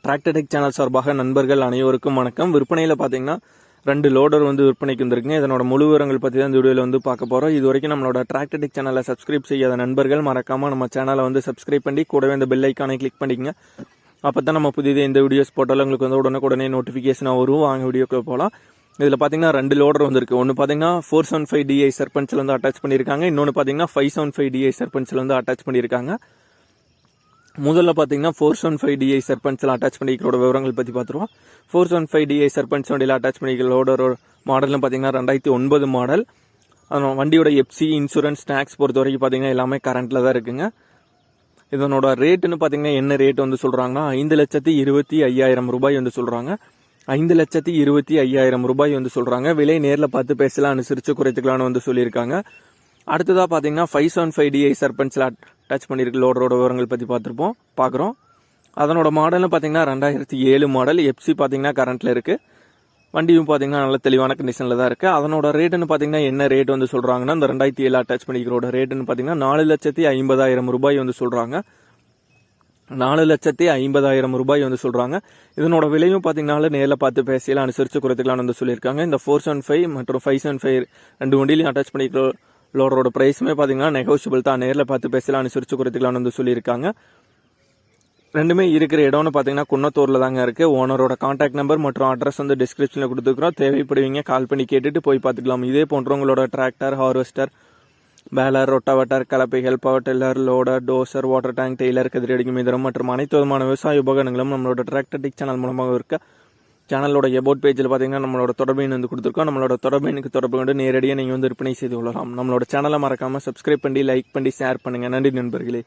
Tractor Tech channel சார்பாக நண்பர்கள் அனைவருக்கும் வணக்கம். விற்பனையில் பார்த்தீங்கன்னா 2 லோடர் விற்பனைக்கு வந்திருக்குங்க. இதனோட முழு விவரங்கள் பற்றி தான் இந்த வீடியோவில் பார்க்க போகிறோம். இது வரைக்கும் நம்மளோட டிராக்டர்டெக் சேனலை சப்ஸ்கிரைப் செய்யாத நண்பர்கள் மறக்காமல் நம்ம சேனலை சப்ஸ்கிரைப் பண்ணி கூடவே இந்த பெல் ஐக்கானை கிளிக் பண்ணிக்கங்க. அப்போ தான் நம்ம புதிய இந்த வீடியோஸ் போட்டாலும் உங்களுக்கு உடனே நோட்டிஃபிகேஷனாக வரும். வாங்க வீடியோக்குள்ள போகலாம். இதில் பார்த்தீங்கன்னா 2 லோடர் வந்திருக்கு. ஒன்று பார்த்தீங்கன்னா 475 DI சர்பன்ஸில் அட்டாச் பண்ணியிருக்காங்க. இன்னொன்று பார்த்தீங்கன்னா 575 DI சர்பன்ஸில் அட்டாச் பண்ணியிருக்காங்க. முதல்ல பார்த்தீங்கன்னா 475 DI சர்பன்ஸில் அட்டாச் பண்ணிக்கிறோட விவரங்கள் பற்றி பார்த்துருவோம். 475 DI சர்பன்ஸ் வண்டியில் அட்டாச் பண்ணிக்கிற லோடர் மாடல்னு பார்த்தீங்கன்னா 2009 மாடல். வண்டியோட எஃப்சி இன்சூரன்ஸ் டேக்ஸ் பொறுத்த வரைக்கும் பார்த்தீங்கன்னா எல்லாமே கரண்ட்டில் தான் இருக்குங்க. இதனோட ரேட்டுன்னு பார்த்தீங்கன்னா என்ன ரேட் சொல்கிறாங்கன்னா 5,25,000 ரூபாய் சொல்கிறாங்க. 5,25,000 ரூபாய் சொல்கிறாங்க. விலை நேரில் பார்த்து பேசலாம், அனுசரித்து குறைத்துக்கலான்னு சொல்லியிருக்காங்க. அடுத்ததாக பார்த்தீங்கன்னா 575 DI சர்பன்ஸில் அட்டாச் பண்ணியிருக்க லோடரோட விவரங்கள் பற்றி பார்க்குறோம். அதனோட மாடல்னு பார்த்தீங்கன்னா 2007 மாடல். எஃப்சி பார்த்தீங்கன்னா கரண்ட்டில் இருக்குது. வண்டியும் பார்த்தீங்கன்னா நல்ல தெளிவான கண்டிஷனில் தான் இருக்குது. அதனோட ரேட்டுன்னு பார்த்தீங்கன்னா என்ன ரேட் சொல்கிறாங்கன்னா இந்த 2007 அட்டாச் பண்ணிக்கிறோட ரேட்டுன்னு பார்த்தீங்கன்னா 4,50,000 ரூபாய் சொல்கிறாங்க. 4,50,000 ரூபாய் சொல்கிறாங்க. இதனோட விலையும் பார்த்தீங்கன்னா நேரில் பார்த்து பேசியெல்லாம் அனுசரித்து குறைத்துக்கலாம்னு சொல்லியிருக்காங்க. இந்த 475 மற்றும் 575 2 வண்டியிலையும் அட்டாச் பண்ணிக்கிற லோடரோட ப்ரைஸுமே பார்த்தீங்கன்னா நெகோஷியபிள் தான். நேரில் பார்த்து பேசலாம், அனுசரித்து குறைத்துக்கலாம்னு சொல்லியிருக்காங்க. ரெண்டுமே இருக்கிற இடம்னு பார்த்தீங்கன்னா குன்னத்தூரில் தாங்க இருக்குது. ஓனரோட கான்டாக்ட் நம்பர் மற்றும் அட்ரஸ் டிஸ்கிரிப்ஷனில் கொடுத்துருக்குறோம். தேவைப்படுவீங்க கால் பண்ணி கேட்டுட்டு போய் பார்த்துக்கலாம். இதே போன்ற உங்களோட டிராக்டர், ஹார்வெஸ்டர், பேலர், ரொட்டாவேட்டர், கலப்பைகள், power tiller, loader, dozer, water tank, trailer, கதிரடிக்கும் இயந்திரம் மற்றும் அனைத்து விதமான விவசாய உபகரணங்களும் நம்மளோட டிராக்டர்டெக் சேனல் மூலமாக இருக்க சேனலோட எபோட் பேஜில் பார்த்தீங்கன்னா நம்மளோட தொடர்பு எண் கொடுத்துருக்கோம். நம்மளோட தொடர்பு எண்ணுக்கு தொடர்பு கொண்டு நேரடியாக நீங்கள் விற்பனை செய்து கொள்ளலாம். நம்மளோட சேனலை மறக்காமல் சப்ஸ்கிரைப் பண்ணி, லைக் பண்ணி, ஷேர் பண்ணுங்கள். நன்றி நண்பர்களே.